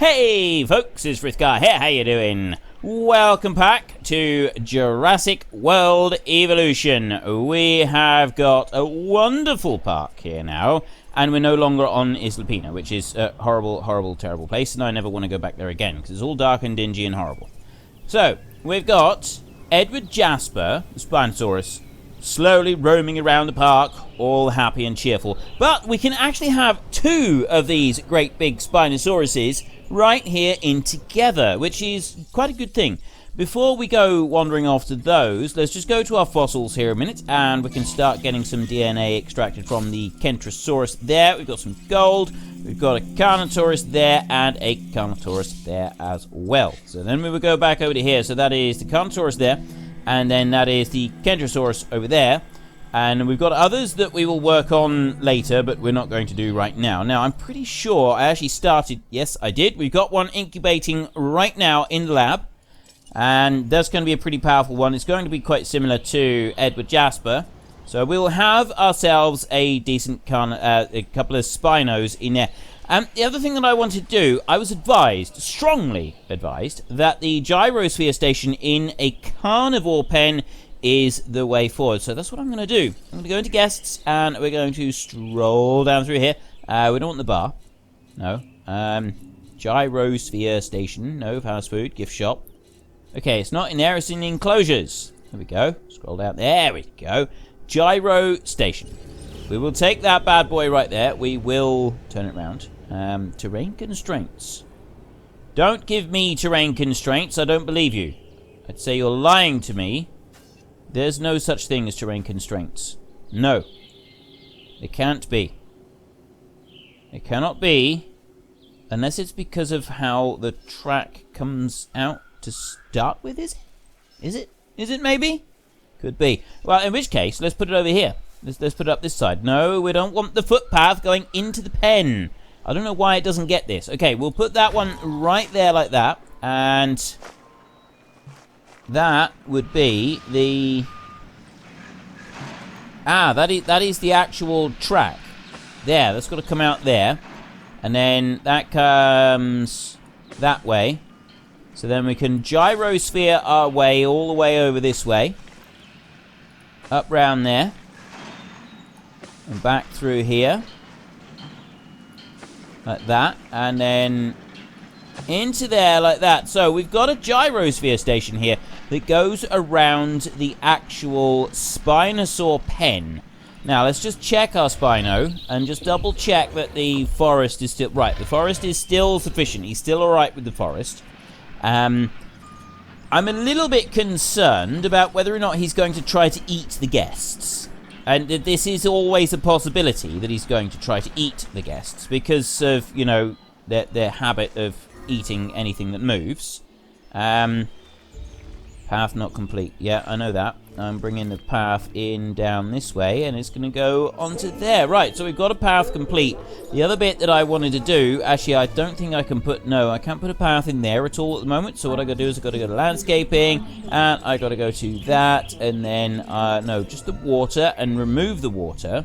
Hey folks, it's Frithgar here, how you doing? Welcome back to Jurassic World Evolution. We have got a wonderful park here now, and we're no longer on Isla Pina, which is a horrible, horrible, terrible place, and I never want to go back there again, because it's all dark and dingy and horrible. So, we've got Edward Jasper, the Spinosaurus, slowly roaming around the park, all happy and cheerful. But we can actually have two of these great big Spinosauruses right here in together, which is quite a good thing. Before we go wandering off to those, let's just go to our fossils here a minute, and we can start getting some DNA extracted from the Kentrosaurus there. We've got some gold, we've got a Carnotaurus there, and a Carnotaurus there as well. So then we will go back over to here, so that is the Carnotaurus there, and then that is the Kentrosaurus over there. And we've got others that we will work on later, but we're not going to do right now. Now, I'm pretty sure I actually started... Yes, I did. We've got one incubating right now in the lab. And that's going to be a pretty powerful one. It's going to be quite similar to Edward Jasper. So we'll have ourselves a decent a couple of Spinos in there. The other thing that I want to do, I was advised, strongly advised, that the gyrosphere station in a carnivore pen is the way forward. So that's what I'm going to do. I'm going to go into guests, and we're going to stroll down through here. We don't want the bar. No. Gyrosphere station. No. Fast food. Gift shop. Okay, it's not in there. It's in the enclosures. There we go. Scroll down. There we go. Gyro station. We will take that bad boy right there. We will turn it around. Terrain constraints. Don't give me terrain constraints. I don't believe you. I'd say you're lying to me. There's no such thing as terrain constraints. No. There can't be. It cannot be, unless it's because of how the track comes out to start with, is it? Is it? Is it maybe? Could be. Well, in which case, let's put it over here. Let's put it up this side. No, we don't want the footpath going into the pen. I don't know why it doesn't get this. Okay, we'll put that one right there like that, and that would be the... that is the actual track. There, that's got to come out there. And then that comes that way. So then we can gyrosphere our way all the way over this way. Up round there. And back through here. Like that. And then into there like that. So we've got a gyrosphere station here that goes around the actual Spinosaur pen. Now, let's just check our Spino and just double check that the forest is still... Right, the forest is still sufficient. He's still alright with the forest. I'm a little bit concerned about whether or not he's going to try to eat the guests. And this is always a possibility that he's going to try to eat the guests because of, you know, their habit of eating anything that moves. Path not complete. Yeah, I know that. I'm bringing the path in down this way, and it's going to go onto there. Right, so we've got a path complete. The other bit that I wanted to do, actually, I don't think I can put... No, I can't put a path in there at all at the moment. So what I got to do is I've got to go to landscaping, and I got to go to that, and then, no, just the water, and remove the water,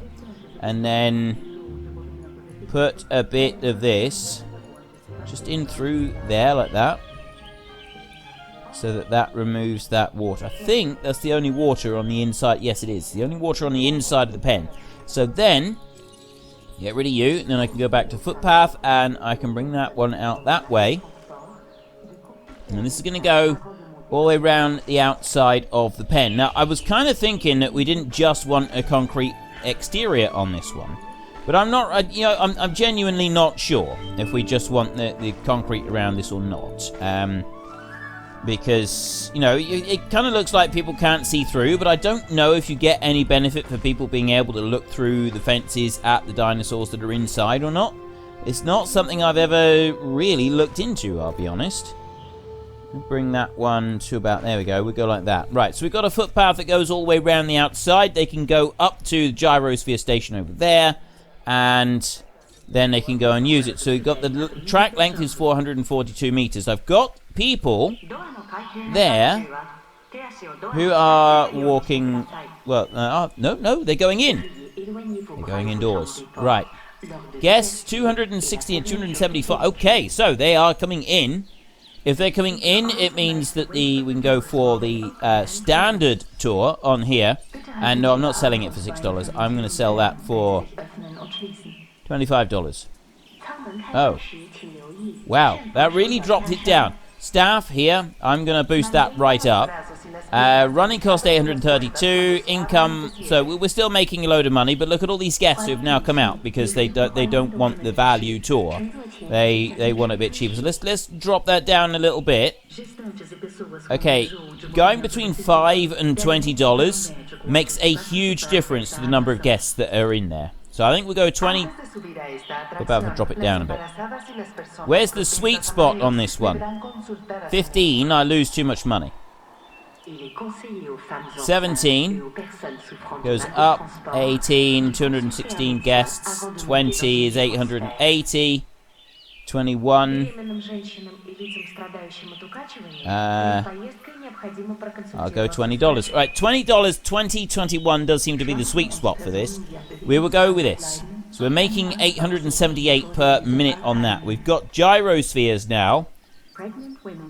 and then put a bit of this just in through there like that. So that removes that water. I think that's the only water on the inside. Yes, it is. The only water on the inside of the pen. So then, get rid of you. And then I can go back to footpath. And I can bring that one out that way. And this is going to go all the way around the outside of the pen. Now, I was kind of thinking that we didn't just want a concrete exterior on this one. But I'm not, I'm genuinely not sure if we just want the concrete around this or not. Because, you know, it kind of looks like people can't see through, but I don't know if you get any benefit for people being able to look through the fences at the dinosaurs that are inside or not. It's not something I've ever really looked into, I'll be honest. Bring that one to about... There we go. We'll go like that. Right, so we've got a footpath that goes all the way around the outside. They can go up to the gyrosphere station over there, and then they can go and use it. So we've got the track length is 442 meters. I've got people there who are walking... Well, no, they're going in. They're going indoors. Right. Guess 260 and 275. Okay, so they are coming in. If they're coming in, it means that we can go for the standard tour on here. And no, I'm not selling it for $6. I'm going to sell that for $25. Oh. Wow, that really dropped it down. Staff here, I'm going to boost that right up. Running cost 832, income, so we're still making a load of money, but look at all these guests who have now come out because they don't want the value tour. They want it a bit cheaper. So let's drop that down a little bit. Okay, going between $5 and $20 makes a huge difference to the number of guests that are in there. So I think we'll go 20. We're about to drop it down a bit. Where's the sweet spot on this one? 15, I lose too much money. 17 goes up. 18, 216 guests. 20 is 880. 21. I'll go $20. All right, $20, 2021 does seem to be the sweet spot for this. We will go with this. So we're making 878 per minute on that. We've got gyrospheres now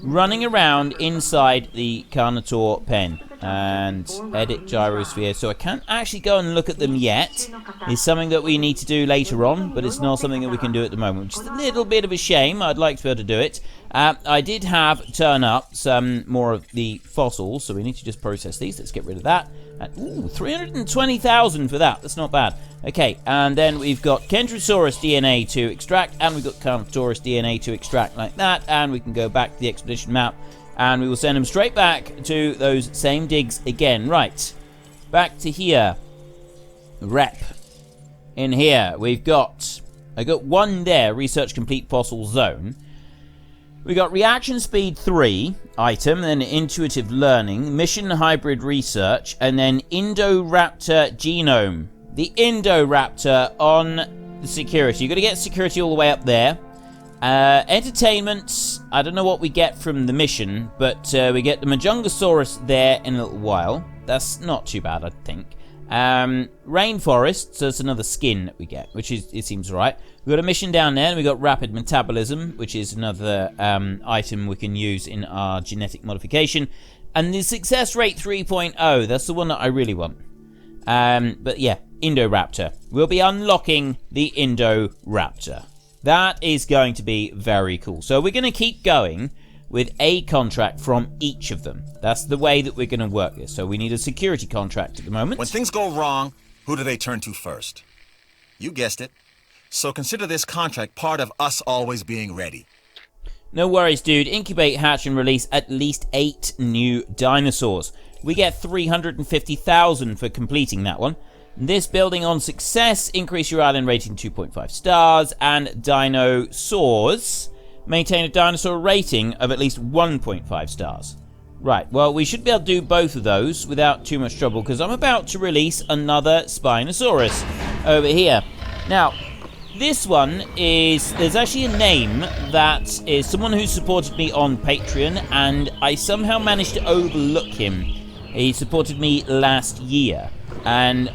running around inside the Carnotaur pen. And edit gyrosphere. So I can't actually go and look at them yet. It's something that we need to do later on, but it's not something that we can do at the moment, which is a little bit of a shame. I'd like to be able to do it. I did have turn up some more of the fossils, so we need to just process these. Let's get rid of that. Ooh, 320,000 for that. That's not bad. Okay, and then we've got Kentrosaurus DNA to extract, and we've got Carnotaurus DNA to extract like that, and we can go back to the expedition map. And we will send them straight back to those same digs again. Right. Back to here. Rep. In here, I got one there, research complete fossil zone. We got reaction speed 3 item, then intuitive learning, mission hybrid research, and then Indoraptor genome. The Indoraptor on the security. You've got to get security all the way up there. Entertainment, I don't know what we get from the mission, but we get the Majungasaurus there in a little while. That's not too bad, I think. Rainforest, so it's another skin that we get, which it seems right. We've got a mission down there, and we've got rapid metabolism, which is another item we can use in our genetic modification. And the success rate 3.0, that's the one that I really want. But yeah, Indoraptor. We'll be unlocking the Indoraptor. That is going to be very cool. So we're going to keep going with a contract from each of them. That's the way that we're going to work this. So we need a security contract at the moment. When things go wrong, who do they turn to first? You guessed it. So consider this contract part of us always being ready. No worries, dude. Incubate, hatch, and release at least 8 new dinosaurs. We get 350,000 for completing that one. This building on success, increase your island rating 2.5 stars, and dinosaurs maintain a dinosaur rating of at least 1.5 stars. Right, well, we should be able to do both of those without too much trouble, because I'm about to release another Spinosaurus over here. Now, this one there's actually a name that is someone who supported me on Patreon, and I somehow managed to overlook him. He supported me last year. And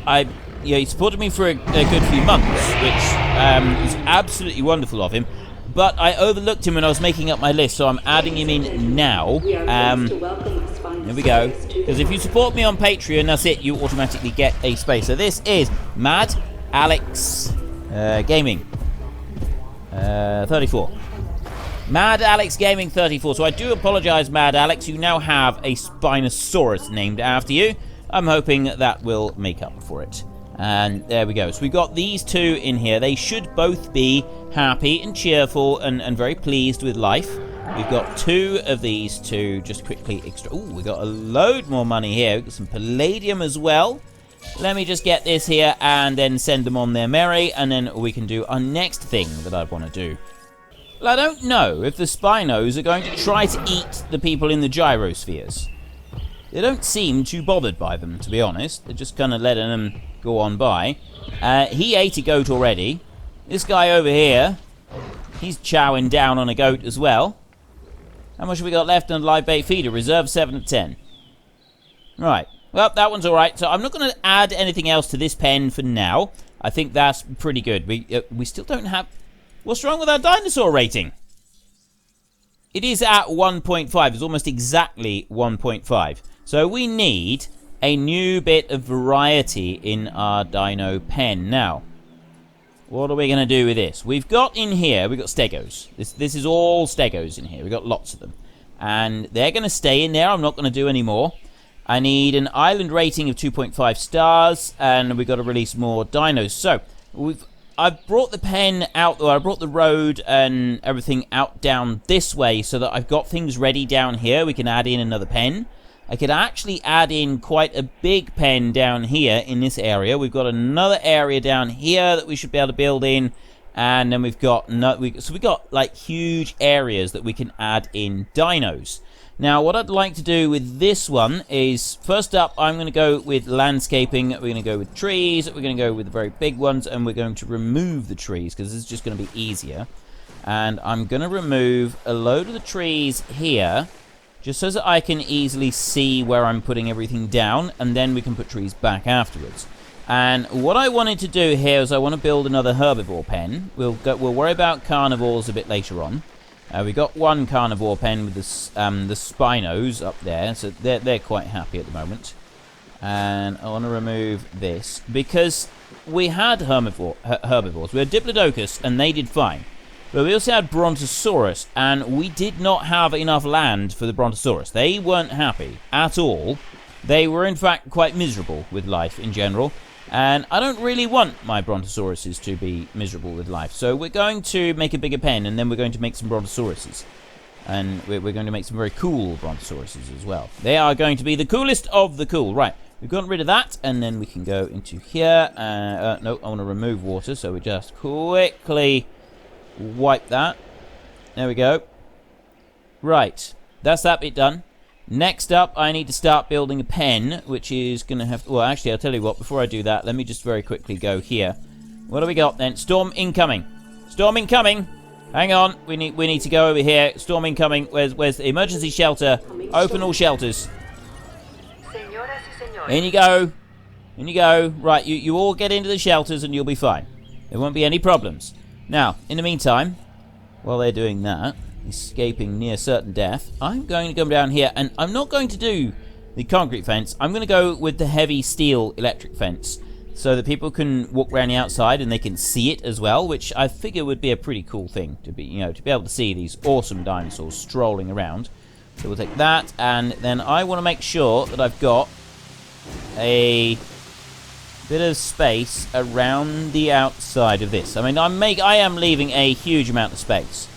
he supported me for a good few months, which was absolutely wonderful of him. But I overlooked him when I was making up my list, so I'm adding him in now. Here we go. Because if you support me on Patreon, that's it. You automatically get a space. So this is Mad Alex Gaming 34. Mad Alex Gaming 34. So I do apologize, Mad Alex. You now have a Spinosaurus named after you. I'm hoping that will make up for it. And there we go. So we've got these two in here. They should both be happy and cheerful and very pleased with life. We've got 2 of these to just quickly extra. Ooh, we got a load more money here. We've got some palladium as well. Let me just get this here and then send them on their merry. And then we can do our next thing that I want to do. Well, I don't know if the Spinos are going to try to eat the people in the gyrospheres. They don't seem too bothered by them, to be honest. They're just kind of letting them go on by. He ate a goat already. This guy over here, he's chowing down on a goat as well. How much have we got left on a live bait feeder? Reserve 7 of 10. Right. Well, that one's alright. So I'm not going to add anything else to this pen for now. I think that's pretty good. We still don't have... What's wrong with our dinosaur rating? It is at 1.5. It's almost exactly 1.5. So we need a new bit of variety in our dino pen. Now, what are we going to do with this? We've got in here, we've got stegos. This is all stegos in here. We've got lots of them. And they're going to stay in there. I'm not going to do any more. I need an island rating of 2.5 stars, and we've got to release more dinos. So, I've brought the pen out, or I brought the road and everything out down this way so that I've got things ready down here. We can add in another pen. I could actually add in quite a big pen down here in this area. We've got another area down here that we should be able to build in. And then we've got like huge areas that we can add in dinos. Now, what I'd like to do with this one is, first up, I'm going to go with landscaping. We're going to go with trees. We're going to go with the very big ones, and we're going to remove the trees because this is just going to be easier. And I'm going to remove a load of the trees here, just so that I can easily see where I'm putting everything down, and then we can put trees back afterwards. And what I wanted to do here is I want to build another herbivore pen. We'll worry about carnivores a bit later on. We got one carnivore pen with the spinos up there, so they're quite happy at the moment. And I want to remove this because we had herbivores. We had Diplodocus, and they did fine. But we also had Brontosaurus, and we did not have enough land for the Brontosaurus. They weren't happy at all. They were, in fact, quite miserable with life in general. And I don't really want my Brontosauruses to be miserable with life. So we're going to make a bigger pen, and then we're going to make some Brontosauruses. And we're going to make some very cool Brontosauruses as well. They are going to be the coolest of the cool. Right, we've gotten rid of that, and then we can go into here. No, I want to remove water, so we just quickly wipe that. There we go. Right, that's that bit done. Next up, I need to start building a pen, which is going to have... Well, actually, I'll tell you what. Before I do that, let me just very quickly go here. What do we got then? Storm incoming. Storm incoming. Hang on. We need to go over here. Storm incoming. Where's the emergency shelter? Open all shelters. In you go. In you go. Right, you all get into the shelters and you'll be fine. There won't be any problems. Now, in the meantime, while they're doing that, escaping near certain death, I'm going to come down here, and I'm not going to do the concrete fence. I'm going to go with the heavy steel electric fence so that people can walk around the outside and they can see it as well, which I figure would be a pretty cool thing to be, to be able to see these awesome dinosaurs strolling around. So we'll take that, and then I want to make sure that I've got a bit of space around the outside of this. I mean, I am leaving a huge amount of space.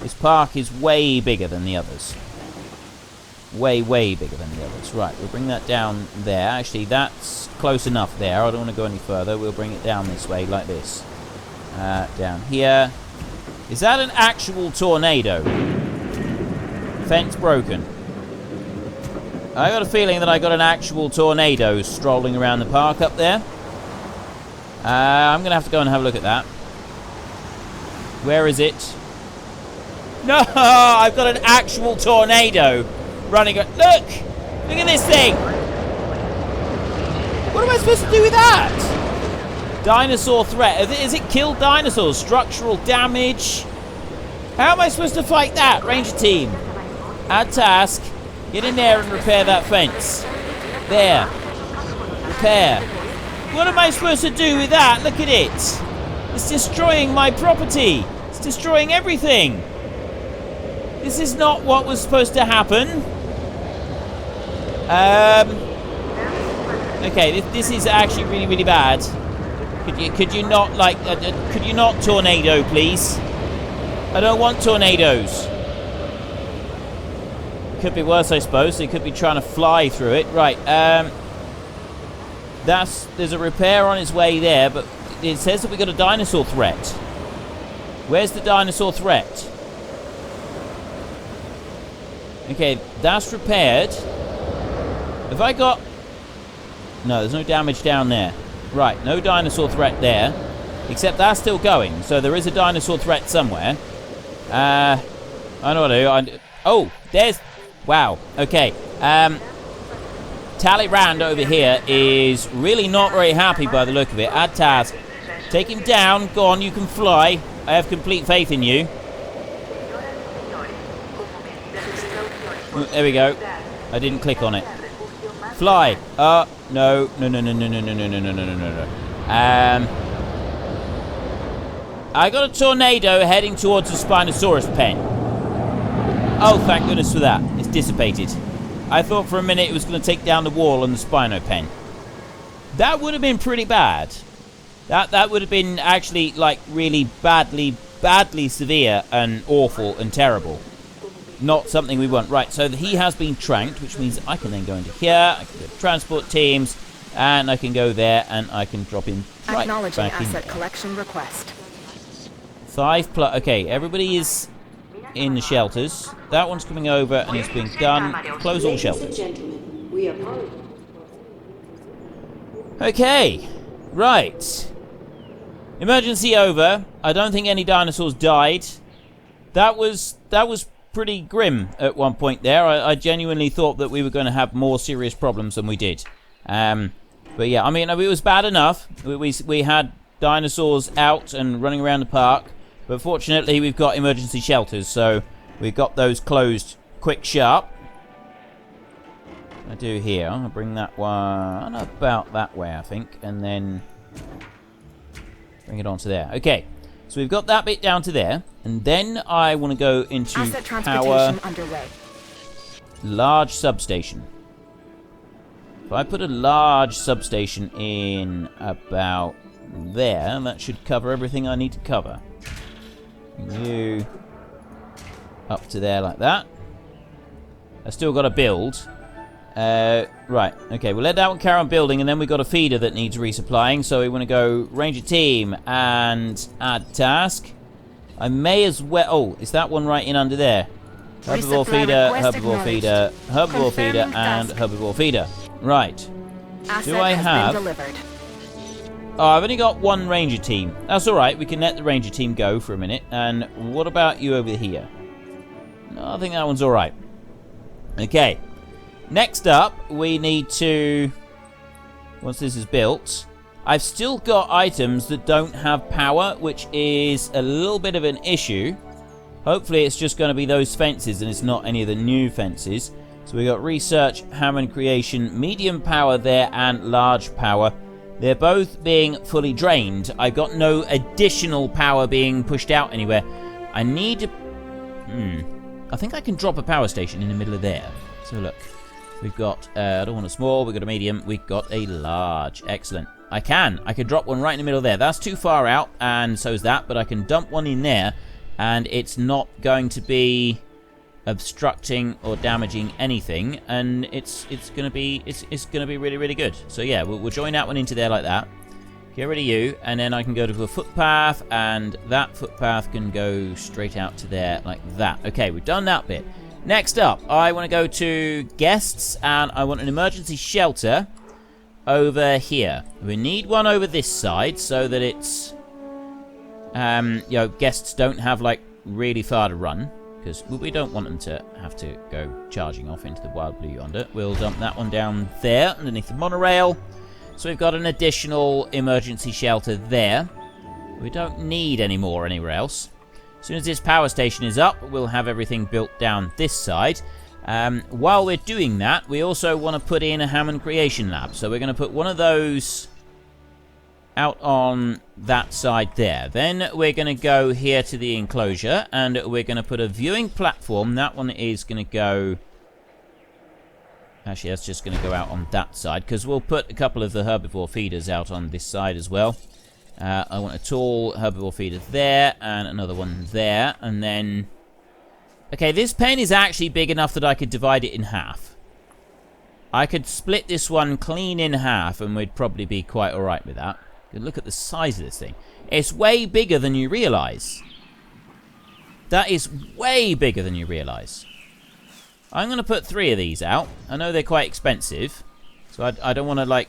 This park is way bigger than the others. Way bigger than the others. Right, we'll bring that down there. Actually, that's close enough there. I don't want to go any further. We'll bring it down this way, like this. Down here. Is that an actual tornado? Fence broken. I got a feeling that I got an actual tornado strolling around the park up there. I'm going to have to go and have a look at that. Where is it? No, I've got an actual tornado running. Look at this thing. What am I supposed to do with that? Dinosaur threat. Is it killed dinosaurs? Structural damage. How am I supposed to fight that? Ranger team. Add task. Get in there and repair that fence. There. Repair. What am I supposed to do with that? Look at it. It's destroying my property. It's destroying everything. This is not what was supposed to happen. Okay, this is actually really bad. Could you not could you not tornado, please? I don't want tornadoes. Could be worse, I suppose. They could be trying to fly through it. Right. There's a repair on its way there, but it says that we got a dinosaur threat. Where's the dinosaur threat? Okay, that's repaired. Have I got... No, there's no damage down there. Right, no dinosaur threat there. Except that's still going, so there is a dinosaur threat somewhere. I know what to do. Oh, there's... Wow, okay. Talleyrand over here is really not very happy by the look of it. Add task. Take him down. Go on, you can fly. I have complete faith in you. There we go. I didn't click on it. Fly. No. No. I got a tornado heading towards the Spinosaurus pen. Oh, thank goodness for that. It's dissipated. I thought for a minute it was going to take down the wall on the Spino pen. That would have been pretty bad. That would have been actually, like, really badly severe and awful and terrible. Not something we want. Right, so he has been tranked, which means I can then go into here, I can go to transport teams, and I can go there, and I can drop him right Acknowledging back in asset there. collection request. 5+. Okay, everybody is in the shelters. That one's coming over, and it's been done. Close all shelters. Okay, right. Emergency over. I don't think any dinosaurs died. That was pretty grim at one point there. I genuinely thought that we were going to have more serious problems than we did. But yeah, I mean, it was bad enough. We had dinosaurs out and running around the park. But fortunately, we've got emergency shelters, so we've got those closed quick sharp. I do here. I'll bring that one about that way, I think, and then bring it onto there. Okay, so we've got that bit down to there, and then I want to go into Asset power transportation underway. large substation. If I put a large substation in about there, that should cover everything I need to cover. You up to there like that. I still got to build. Right, okay, we'll let that one carry on building, and then we've got a feeder that needs resupplying, so we want to go ranger team and add task. I may as well... Oh, is that one right in under there? Herbivore feeder, herbivore feeder, herbivore feeder, and herbivore feeder. Right. Do I have... Oh, I've only got one ranger team. That's alright, we can let the ranger team go for a minute. And what about you over here? No, I think that one's alright. Okay. Next up, we need to... Once this is built... I've still got items that don't have power, which is a little bit of an issue. Hopefully it's just going to be those fences and it's not any of the new fences. So we got research, Hammond creation, medium power there, and large power. They're both being fully drained. I've got no additional power being pushed out anywhere. I need to... I think I can drop a power station in the middle of there. So look. We've got... I don't want a small. We've got a medium. We've got a large. Excellent. I could drop one right in the middle there. That's too far out, and so is that. But I can dump one in there, and it's not going to be obstructing or damaging anything, and it's gonna be really, really good. So yeah, we'll join that one into there like that. Get rid of you, and then I can go to a footpath, and that footpath can go straight out to there like that. Okay, we've done that bit. Next up, I want to go to guests, and I want an emergency shelter over here. We need one over this side so that it's, guests don't have like really far to run, because we don't want them to have to go charging off into the wild blue yonder. We'll dump that one down there underneath the monorail. So we've got an additional emergency shelter there. We don't need any more anywhere else. As soon as this power station is up, we'll have everything built down this side. While we're doing that, we also want to put in a Hammond Creation Lab. So we're going to put one of those out on that side there. Then we're going to go here to the enclosure, and we're going to put a viewing platform. That one is going to go... Actually, that's just going to go out on that side, because we'll put a couple of the herbivore feeders out on this side as well. I want a tall herbivore feeder there, and another one there, and then... Okay, this pen is actually big enough that I could divide it in half. I could split this one clean in half, and we'd probably be quite alright with that. Look at the size of this thing. It's way bigger than you realise. That is way bigger than you realise. I'm going to put 3 of these out. I know they're quite expensive, so I don't want to, like,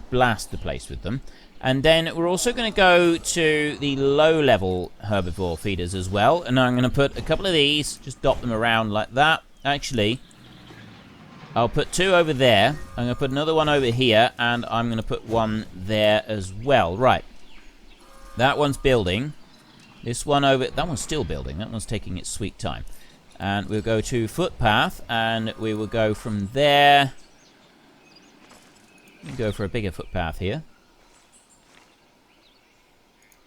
blast the place with them. And then we're also going to go to the low-level herbivore feeders as well. And I'm going to put a couple of these, just dot them around like that. Actually, I'll put 2 over there. I'm going to put another one over here, and I'm going to put one there as well. Right. That one's building. This one over... That one's still building. That one's taking its sweet time. And we'll go to footpath, and we will go from there. We'll go for a bigger footpath here.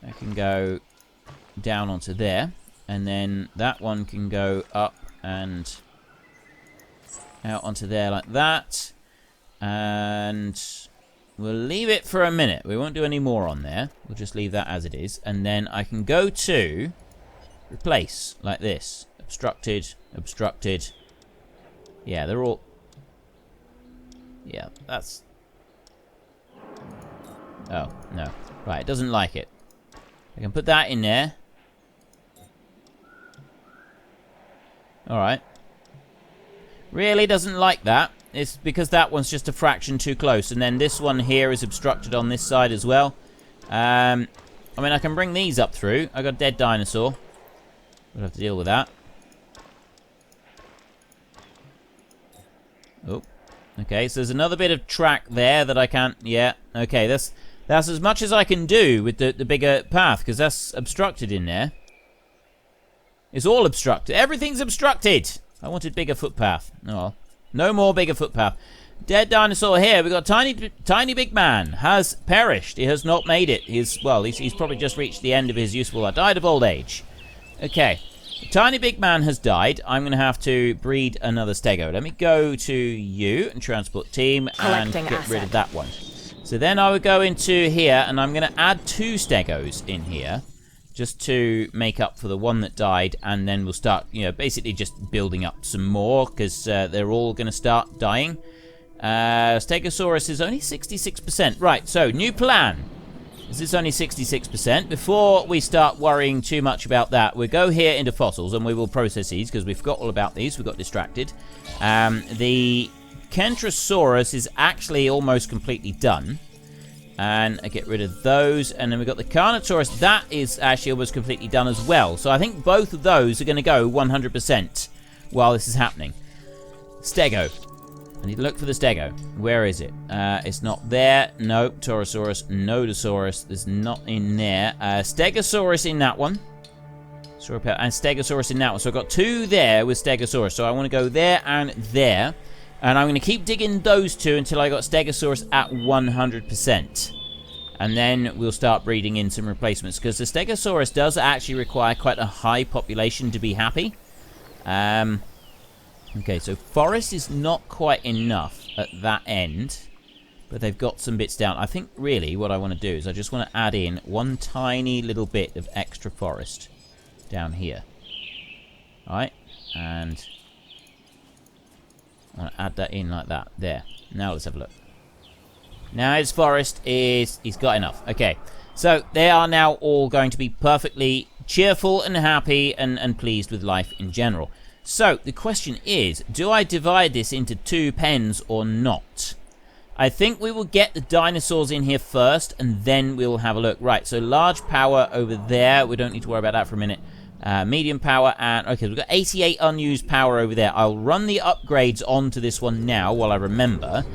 I can go down onto there, and then that one can go up and out onto there like that. And we'll leave it for a minute. We won't do any more on there. We'll just leave that as it is. And then I can go to replace like this. Obstructed, obstructed. Yeah, they're all... Yeah, that's... Oh, no. Right, it doesn't like it. I can put that in there. Alright. Really doesn't like that. It's because that one's just a fraction too close. And then this one here is obstructed on this side as well. I mean, I can bring these up through. I got a dead dinosaur. We'll have to deal with that. Oh. Okay, so there's another bit of track there that I can't... Yeah, okay, that's as much as I can do with the bigger path, because that's obstructed in there. It's all obstructed. Everything's obstructed! I wanted bigger footpath. Oh, no more bigger footpath. Dead dinosaur here. We've got tiny big man. Has perished. He has not made it. He's probably just reached the end of his useful life. Died of old age. Okay. The tiny big man has died. I'm going to have to breed another stego. Let me go to you and transport team and get rid of that one. So then I would go into here and I'm going to add 2 stegos in here just to make up for the one that died, and then we'll start, basically just building up some more because they're all going to start dying. Stegosaurus is only 66%. Right, so new plan. This is only 66%. Before we start worrying too much about that, we'll go here into fossils and we will process these because we forgot all about these. We got distracted. The Kentrosaurus is actually almost completely done. And I get rid of those. And then we've got the Carnotaurus. That is actually almost completely done as well. So I think both of those are going to go 100% while this is happening. Stego. I need to look for the stego. Where is it? It's not there. Nope. Torosaurus. Nodosaurus. There's not in there. Stegosaurus in that one. And Stegosaurus in that one. So I've got 2 there with Stegosaurus. So I want to go there and there. And I'm going to keep digging those 2 until I got Stegosaurus at 100%. And then we'll start breeding in some replacements. Because the Stegosaurus does actually require quite a high population to be happy. Okay, so forest is not quite enough at that end, but they've got some bits down. I think really what I want to do is I just want to add in one tiny little bit of extra forest down here. Alright, and I want to add that in like that. There. Now let's have a look. Now his forest is... he's got enough. Okay, so they are now all going to be perfectly cheerful and happy and pleased with life in general. So, the question is, do I divide this into 2 pens or not? I think we will get the dinosaurs in here first, and then we'll have a look. Right, so large power over there. We don't need to worry about that for a minute. Medium power, and... okay, we've got 88 unused power over there. I'll run the upgrades onto this one now while I remember.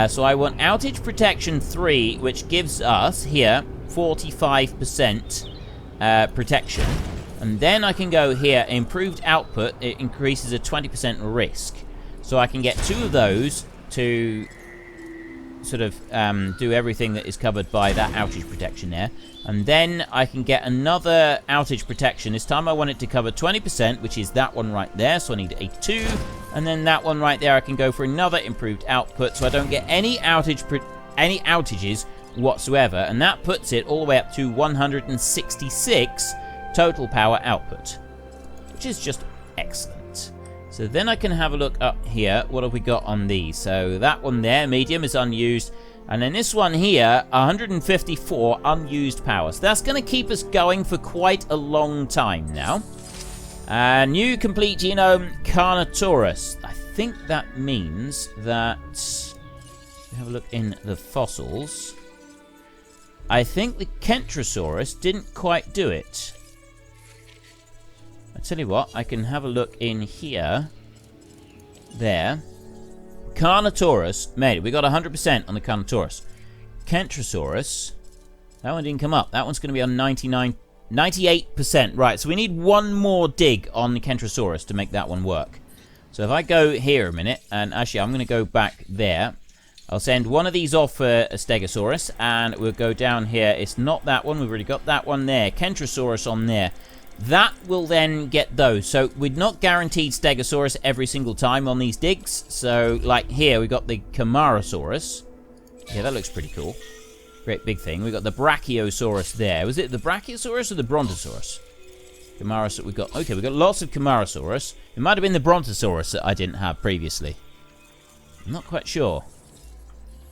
So I want outage protection 3, which gives us, here, 45% protection. And then I can go here, improved output, it increases a 20% risk. So I can get 2 of those to sort of do everything that is covered by that outage protection there. And then I can get another outage protection. This time I want it to cover 20%, which is that one right there. So I need a 2. And then that one right there, I can go for another improved output. So I don't get any outages whatsoever. And that puts it all the way up to 166 total power output, which is just excellent. So then I can have a look up here. What have we got on these? So that one there, medium, is unused. And then this one here, 154 unused power. So that's going to keep us going for quite a long time now. New complete genome, Carnotaurus. I think that means that... have a look in the fossils. I think the Kentrosaurus didn't quite do it. I tell you what, I can have a look in here. There. Carnotaurus made it. We got 100% on the Carnotaurus. Kentrosaurus That one didn't come up. That one's going to be on 98%. Right, so we need one more dig on the Kentrosaurus to make that one work. So if I go here a minute, and actually I'm going to go back there. I'll send one of these off for a Stegosaurus, and we'll go down here. It's not that one. We've already got that one there. Kentrosaurus on there. That will then get those. So we're not guaranteed Stegosaurus every single time on these digs. So like here, we got the Camarasaurus. Yeah, that looks pretty cool. Great big thing. We got the Brachiosaurus there. Was it the Brachiosaurus or the Brontosaurus? Camarasaurus. We got lots of Camarasaurus. It might have been the Brontosaurus that I didn't have previously. I'm not quite sure.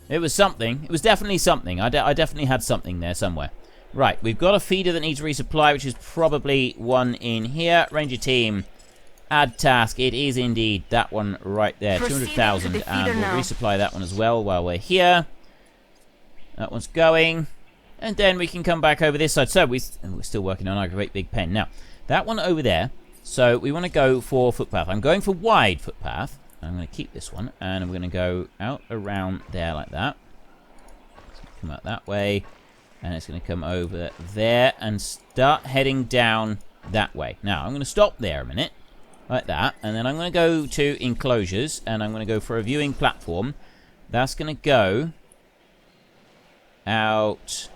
It was something. It was definitely something. I definitely had something there somewhere. Right, we've got a feeder that needs resupply, which is probably one in here. Ranger team, add task. It is indeed that one right there, 200,000, and we'll resupply that one as well while we're here. That one's going, and then we can come back over this side. So we're still working on our great big pen. Now, that one over there, so we want to go for footpath. I'm going for wide footpath. I'm going to keep this one, and I'm going to go out around there like that. It's going to come out that way, and it's going to come over there and start heading down that way. Now, I'm going to stop there a minute, like that, and then I'm going to go to enclosures, and I'm going to go for a viewing platform. That's going to go out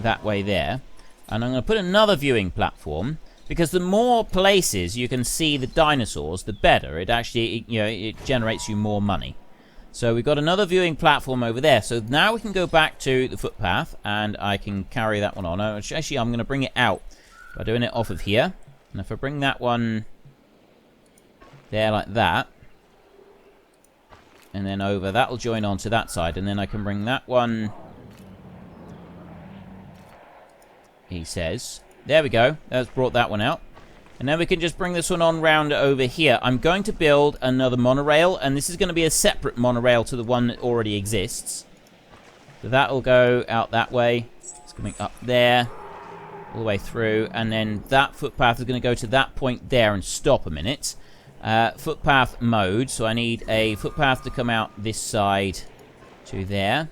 that way there, and I'm going to put another viewing platform, because the more places you can see the dinosaurs, the better. It actually, it generates you more money. So we've got another viewing platform over there. So now we can go back to the footpath, and I can carry that one on. Actually, I'm going to bring it out by doing it off of here. And if I bring that one there like that, and then over, that'll join on to that side, and then I can bring that one, he says. There we go. That's brought that one out. And then we can just bring this one on round over here. I'm going to build another monorail, and this is going to be a separate monorail to the one that already exists. So that'll go out that way. It's coming up there, all the way through, and then that footpath is going to go to that point there and stop a minute. Footpath mode, so I need a footpath to come out this side to there,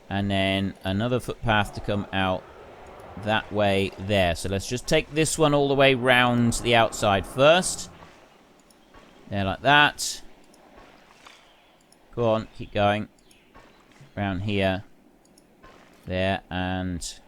and then another footpath to come out that way there. So let's just take this one all the way round the outside first. There, like that. Go on, keep going. Round here. There, and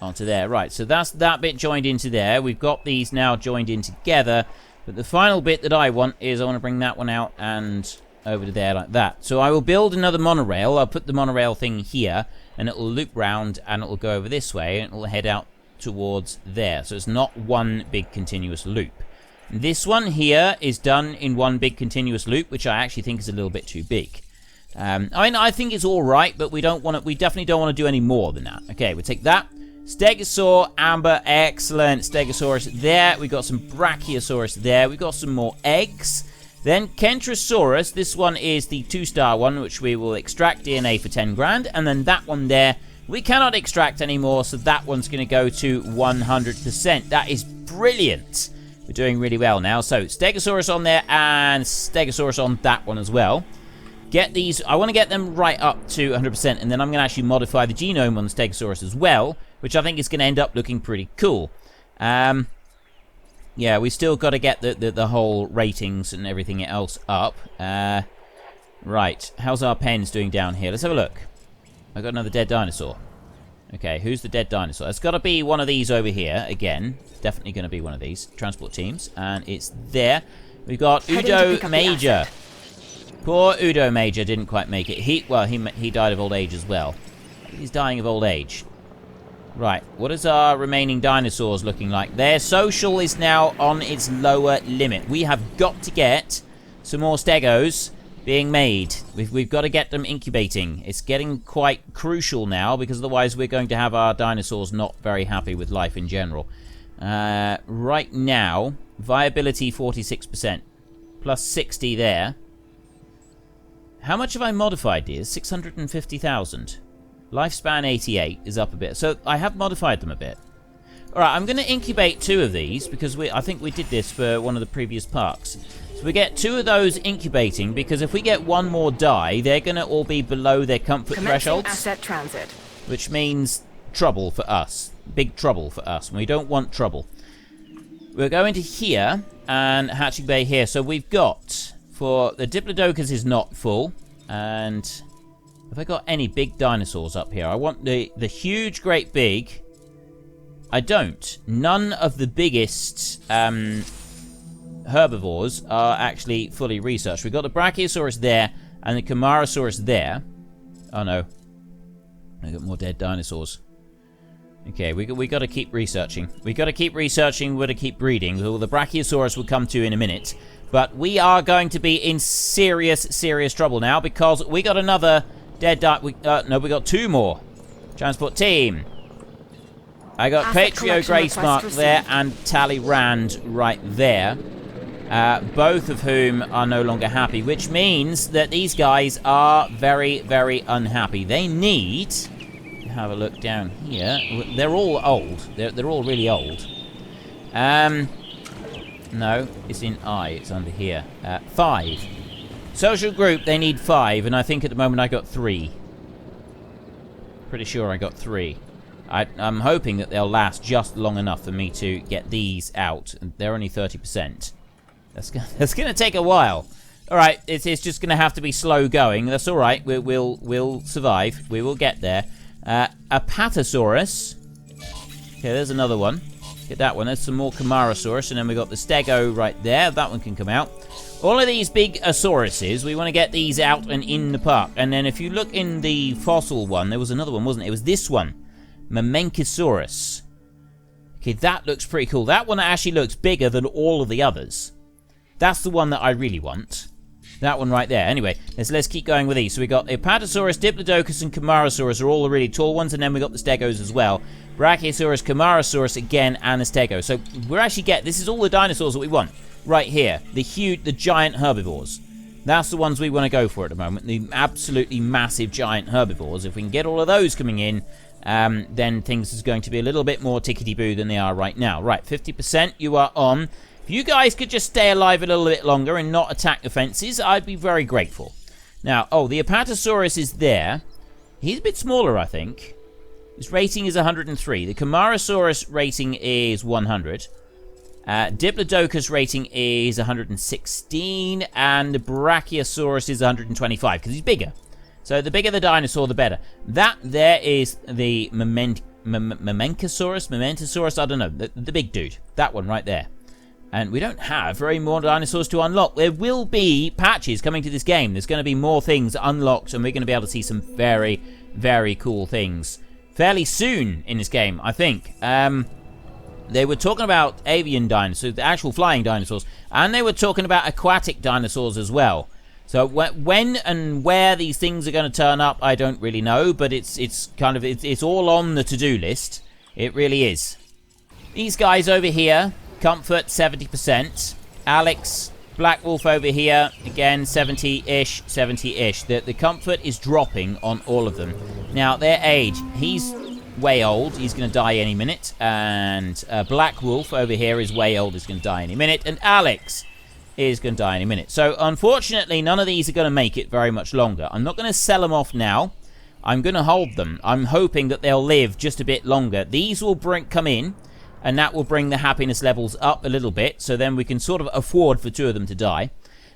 onto there. Right, so that's that bit joined into there. We've got these now joined in together. But the final bit that I want is I want to bring that one out and over to there like that. So I will build another monorail. I'll put the monorail thing here, and it'll loop round, and it'll go over this way, and it'll head out towards there. So it's not one big continuous loop. This one here is done in one big continuous loop, which I actually think is a little bit too big. I mean, I think it's all right, but we definitely don't want to do any more than that. Okay, we'll take that. Stegosaur, amber, excellent. Stegosaurus there. We've got some Brachiosaurus there. We've got some more eggs. Then Kentrosaurus, this one is the 2-star one, which we will extract DNA for 10 grand. And then that one there, we cannot extract anymore, so that one's going to go to 100%. That is brilliant. We're doing really well now. So Stegosaurus on there, and Stegosaurus on that one as well. Get these, I want to get them right up to 100%, and then I'm going to actually modify the genome on the Stegosaurus as well, which I think is going to end up looking pretty cool. Yeah, we still got to get the whole ratings and everything else up. Right, how's our pens doing down here? Let's have a look. I've got another dead dinosaur. Okay, who's the dead dinosaur? It's got to be one of these over here, again. Definitely going to be one of these transport teams. And it's there. We've got Udo Major. Poor Udo Major didn't quite make it. He died of old age as well. He's dying of old age. Right, what is our remaining dinosaurs looking like? Their social is now on its lower limit. We have got to get some more stegos being made. We've got to get them incubating. It's getting quite crucial now, because otherwise we're going to have our dinosaurs not very happy with life in general. Right now, viability 46%, plus 60 there. How much have I modified, dear? 650,000. Lifespan 88 is up a bit. So I have modified them a bit. Alright, I'm going to incubate 2 of these, because I think we did this for one of the previous parks. So we get 2 of those incubating, because if we get one more die, they're going to all be below their comfort thresholds. Asset transit. which means trouble for us. Big trouble for us, and we don't want trouble. We're going to here, and hatching bay here. So we've got, for the Diplodocus is not full, and have I got any big dinosaurs up here? I want the huge, great big. I don't. None of the biggest herbivores are actually fully researched. We've got the Brachiosaurus there, and the Camarasaurus there. Oh no. I got more dead dinosaurs. Okay, we got to keep researching. We got to keep researching. We got to keep breeding. Well, the Brachiosaurus will come to in a minute, but we are going to be in serious trouble now because we got another dead no, we got 2 more. Transport team. I got Patrio Gracemark there and Talleyrand right there. Both of whom are no longer happy, which means that these guys are very unhappy. They need... Have a look down here. They're all old. They're all really old. No, it's in I. It's under here. 5. Social group, they need 5, and I think at the moment I got 3. Pretty sure I got 3. I'm hoping that they'll last just long enough for me to get these out. They're only 30%. That's going to take a while. All right, it's just going to have to be slow going. That's all right. We'll survive. We will get there. Apatosaurus. Okay, there's another one. Get that one. There's some more Camarasaurus, and then we got the Stego right there. That one can come out. All of these big Asauruses, we want to get these out and in the park. And then if you look in the fossil one, there was another one, wasn't it? It was this one. Mamenchisaurus. Okay, that looks pretty cool. That one actually looks bigger than all of the others. That's the one that I really want. That one right there. Anyway, let's keep going with these. So we got Apatosaurus, Diplodocus, and Camarasaurus are all the really tall ones, and then we got the Stegos as well. Brachiosaurus, Camarasaurus again, and the Stego. So we're actually this is all the dinosaurs that we want right here. The giant herbivores. That's the ones we want to go for at the moment. The absolutely massive giant herbivores. If we can get all of those coming in, then things is going to be a little bit more tickety-boo than they are right now. Right, 50% you are on. If you guys could just stay alive a little bit longer and not attack the fences, I'd be very grateful. Now, the Apatosaurus is there. He's a bit smaller, I think. His rating is 103. The Camarasaurus rating is 100. Diplodocus rating is 116. And the Brachiosaurus is 125, because he's bigger. So the bigger the dinosaur, the better. That there is the Mamenchisaurus, I don't know, the big dude. That one right there. And we don't have very more dinosaurs to unlock. There will be patches coming to this game. There's going to be more things unlocked, and we're going to be able to see some very cool things fairly soon in this game, I think. They were talking about avian dinosaurs, the actual flying dinosaurs, and they were talking about aquatic dinosaurs as well. So when and where these things are going to turn up, I don't really know, but it's all on the to-do list. It really is. These guys over here, comfort 70%. Alex, Black Wolf over here, again 70-ish. The comfort is dropping on all of them. Now their age, he's way old. He's going to die any minute. And Black Wolf over here is way old. He's going to die any minute. And Alex is going to die any minute. So unfortunately, none of these are going to make it very much longer. I'm not going to sell them off now. I'm going to hold them. I'm hoping that they'll live just a bit longer. These will come in. And that will bring the happiness levels up a little bit. So then we can sort of afford for 2 of them to die.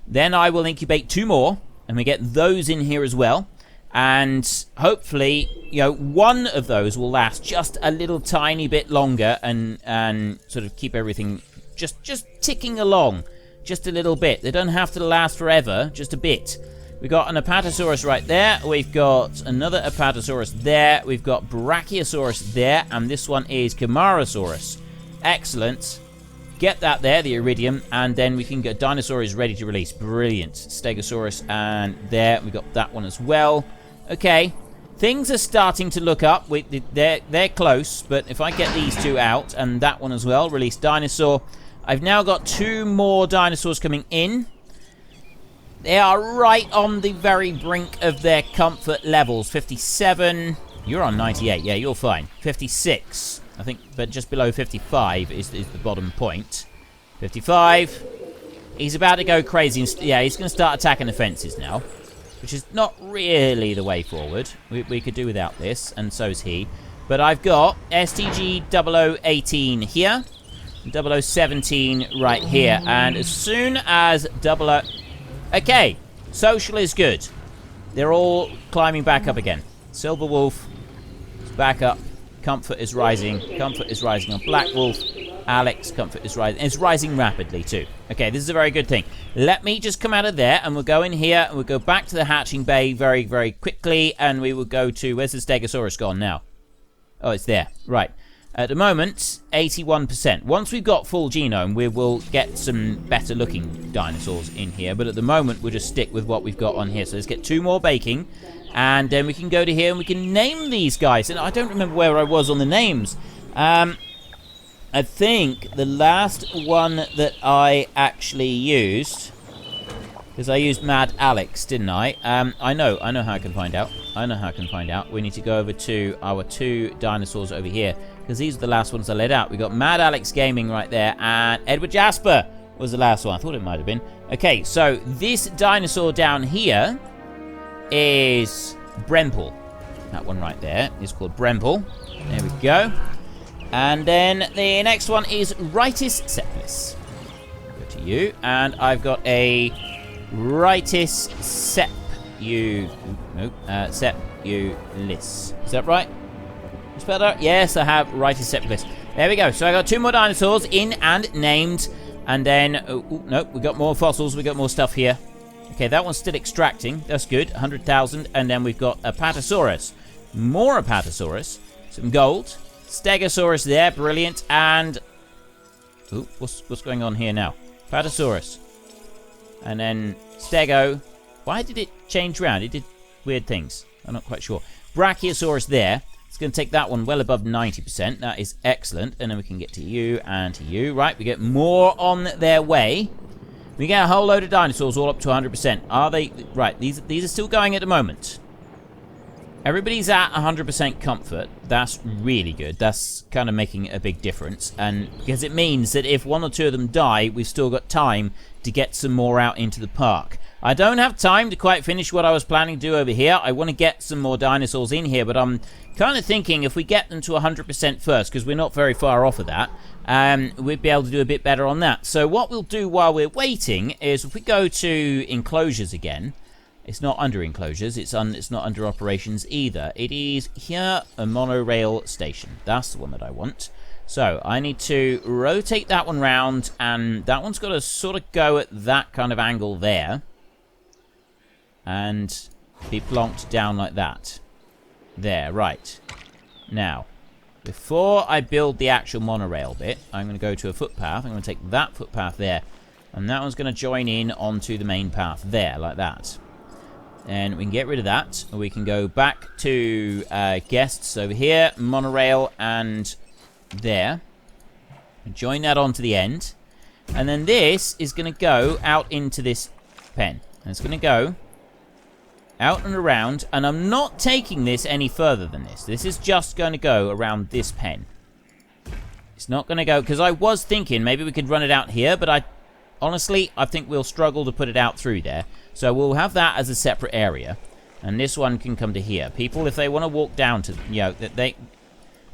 Then I will incubate 2 more. And we get those in here as well. And hopefully, 1 of those will last just a little tiny bit longer. And sort of keep everything just ticking along. Just a little bit. They don't have to last forever. Just a bit. We've got an Apatosaurus right there. We've got another Apatosaurus there. We've got Brachiosaurus there. And this one is Camarasaurus. Excellent. Get that there, the Iridium. And then we can get Dinosaur is ready to release. Brilliant. Stegosaurus. And there, we got that one as well. Okay. Things are starting to look up. They're close. But if I get these 2 out, and that one as well, release Dinosaur. I've now got 2 more dinosaurs coming in. They are right on the very brink of their comfort levels. 57. You're on 98. Yeah, you're fine. 56. I think, but just below 55 is the bottom point. 55. He's about to go crazy. Yeah, he's going to start attacking the fences now. which is not really the way forward. We could do without this, and so's he. But I've got STG 0018 here, 0017 right here, and as soon as 00... Okay, social is good. They're all climbing back up again. Silver Wolf is back up. Comfort is rising. Comfort is rising on Black Wolf. Alex, comfort is rising. It's rising rapidly too. Okay, this is a very good thing. Let me just come out of there, and we'll go in here, and we'll go back to the hatching bay very, very quickly, and we will go to... Where's the Stegosaurus gone now? Oh, it's there. Right. At the moment, 81%. Once we've got full genome, we will get some better looking dinosaurs in here. But at the moment, we'll just stick with what we've got on here. So let's get 2 more baking. And then we can go to here and we can name these guys. And I don't remember where I was on the names. I think the last one that I actually used... Because I used Mad Alex, didn't I? I know how I can find out. I know how I can find out. We need to go over to our 2 dinosaurs over here, because these are the last ones I let out. We got Mad Alex Gaming right there, and Edward Jasper was the last one. I thought it might have been. Okay, so this dinosaur down here is Bremple. That one right there is called Bremple. There we go. And then the next one is Ritis Seplis. Go to you, and I've got a Ritis Sepulis. Is that right? Is better? Yes, I have Ritis Sepulis. There we go. So I got 2 more dinosaurs in and named. And then, nope, we got more fossils. We got more stuff here. Okay, that one's still extracting. That's good. 100,000. And then we've got Apatosaurus. More Apatosaurus. Some gold. Stegosaurus there. Brilliant. And... Ooh, what's going on here now? Apatosaurus. And then Stego. Why did it change round? It did weird things. I'm not quite sure. Brachiosaurus there. It's going to take that one well above 90%. That is excellent. And then we can get to you and to you. Right, we get more on their way. We get a whole load of dinosaurs all up to 100%. Are they... Right, these are still going at the moment. Everybody's at 100% comfort. That's really good. That's kind of making a big difference. And because it means that if 1 or 2 of them die, we've still got time to get some more out into the park. I don't have time to quite finish what I was planning to do over here. I want to get some more dinosaurs in here, but I'm kind of thinking if we get them to 100% first, because we're not very far off of that, we'd be able to do a bit better on that. So what we'll do while we're waiting is if we go to Enclosures again, it's not under Enclosures, it's not under Operations either. It is here, a monorail station. That's the one that I want. So I need to rotate that one round, and that one's got to sort of go at that kind of angle there. And be plonked down like that. There, right. Now, before I build the actual monorail bit, I'm going to go to a footpath. I'm going to take that footpath there. And that one's going to join in onto the main path there, like that. And we can get rid of that. We can go back to guests over here, monorail, and there. Join that onto the end. And then this is going to go out into this pen. And it's going to go out and around. And I'm not taking this any further than this. This is just going to go around this pen. It's not going to go... Because I was thinking maybe we could run it out here, but honestly, I think we'll struggle to put it out through there. So we'll have that as a separate area. And this one can come to here. People, if they want to walk down to... You know,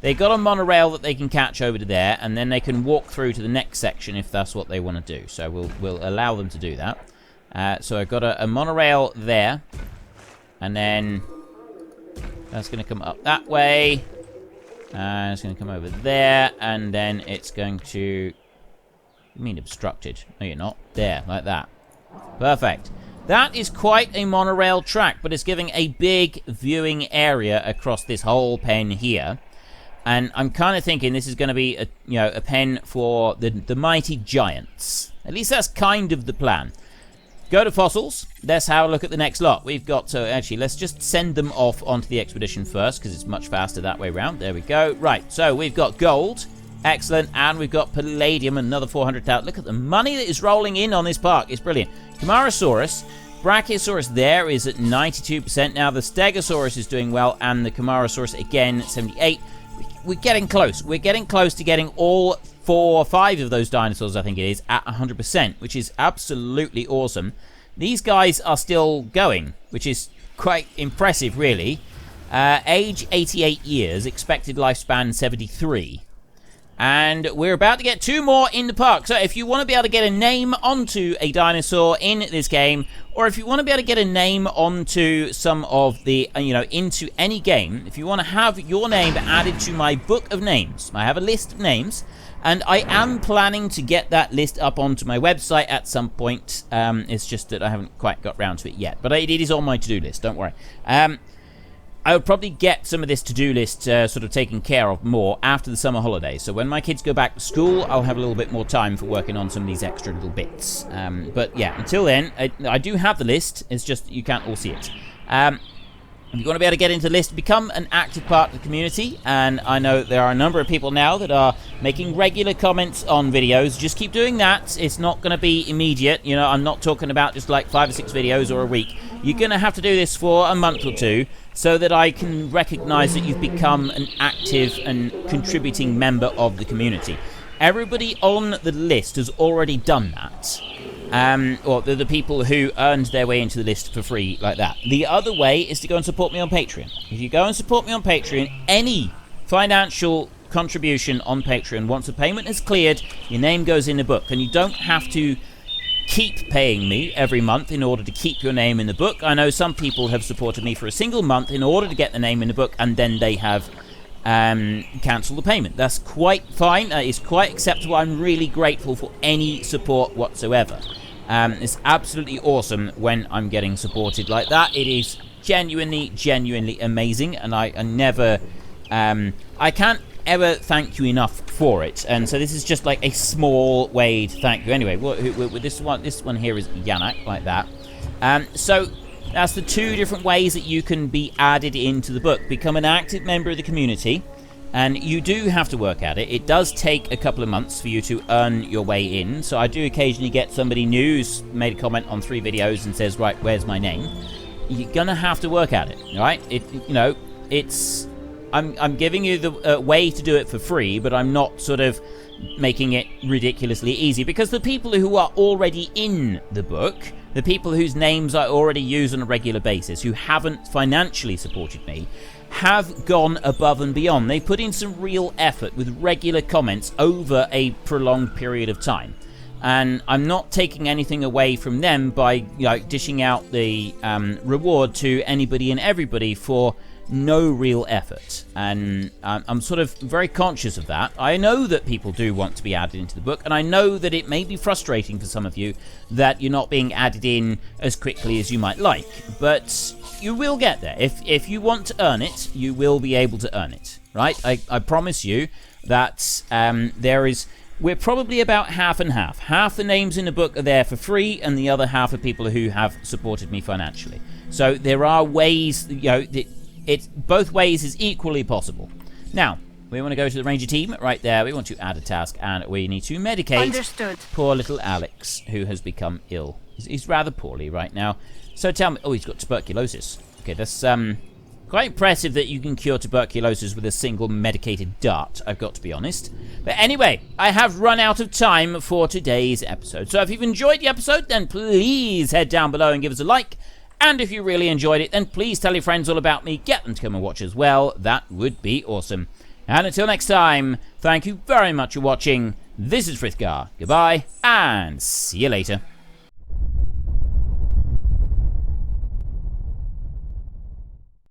they got a monorail that they can catch over to there. And then they can walk through to the next section if that's what they want to do. So we'll allow them to do that. So I've got a monorail there. And then... That's going to come up that way. And it's going to come over there. And then it's going to... You mean obstructed? No, you're not. There, like that. Perfect. That is quite a monorail track, but it's giving a big viewing area across this whole pen here. And I'm kind of thinking this is going to be a pen for the mighty giants. At least that's kind of the plan. Go to fossils. Let's have a look at the next lot. We've got, so actually, let's just send them off onto the expedition first, because it's much faster that way around. There we go. Right, so we've got gold. Excellent. And we've got palladium, another 400,000. Look at the money that is rolling in on this park. It's brilliant. Camarasaurus. Brachiosaurus there is at 92%. Now the Stegosaurus is doing well, and the Camarasaurus again at 78. We're getting close. We're getting close to getting all 4 or 5 of those dinosaurs, I think it is, at 100%, which is absolutely awesome. these guys are still going, which is quite impressive, really. Age 88 years, expected lifespan 73. And we're about to get 2 more in the park. So if you want to be able to get a name onto a dinosaur in this game, or if you want to be able to get a name onto some of the, into any game, if you want to have your name added to my book of names, I have a list of names, and I am planning to get that list up onto my website at some point. It's just that I haven't quite got round to it yet, but it is on my to-do list, don't worry. I would probably get some of this to-do list sort of taken care of more after the summer holidays. So when my kids go back to school, I'll have a little bit more time for working on some of these extra little bits. But yeah, until then, I do have the list. It's just you can't all see it. If you want to be able to get into the list, become an active part of the community. And I know there are a number of people now that are making regular comments on videos. Just keep doing that. It's not going to be immediate. I'm not talking about just like 5 or 6 videos or a week. You're going to have to do this for a month or 2 so that I can recognize that you've become an active and contributing member of the community. Everybody on the list has already done that. Or the people who earned their way into the list for free like that. The other way is to go and support me on Patreon. If you go and support me on Patreon, any financial contribution on Patreon, once a payment is cleared, your name goes in the book. And you don't have to keep paying me every month in order to keep your name in the book. I know some people have supported me for a single month in order to get the name in the book, and then they have cancel the payment. That's quite fine. It's quite acceptable. I'm really grateful for any support whatsoever. It's absolutely awesome when I'm getting supported like that. It is genuinely amazing, and I never I can't ever thank you enough for it. And so this is just like a small way to thank you. Anyway, this one here is Yanak, like that. So that's the 2 different ways that you can be added into the book. Become an active member of the community, and you do have to work at it. It does take a couple of months for you to earn your way in. So I do occasionally get somebody new who's made a comment on 3 videos and says, right, where's my name? You're gonna have to work at it, right? I'm giving you the way to do it for free, but I'm not sort of making it ridiculously easy, because the people who are already in the book, the people whose names I already use on a regular basis, who haven't financially supported me, have gone above and beyond. They put in some real effort with regular comments over a prolonged period of time. And I'm not taking anything away from them by dishing out the reward to anybody and everybody for no real effort. And I'm sort of very conscious of that. I know that people do want to be added into the book, and I know that it may be frustrating for some of you that you're not being added in as quickly as you might like, but you will get there. If you want to earn it, you will be able to earn it, right? I promise you that we're probably about half and half. Half the names in the book are there for free, and the other half are people who have supported me financially. So there are ways, it's both ways is equally possible. Now, we want to go to the ranger team right there. We want to add a task, and we need to medicate poor little Alex, who has become ill. He's rather poorly right now. So tell me, he's got tuberculosis. Okay, that's quite impressive that you can cure tuberculosis with a single medicated dart, I've got to be honest. But anyway, I have run out of time for today's episode. So if you've enjoyed the episode, then please head down below and give us a like. And if you really enjoyed it, then please tell your friends all about me. Get them to come and watch as well. That would be awesome. And until next time, thank you very much for watching. This is Frithgar. Goodbye, and see you later.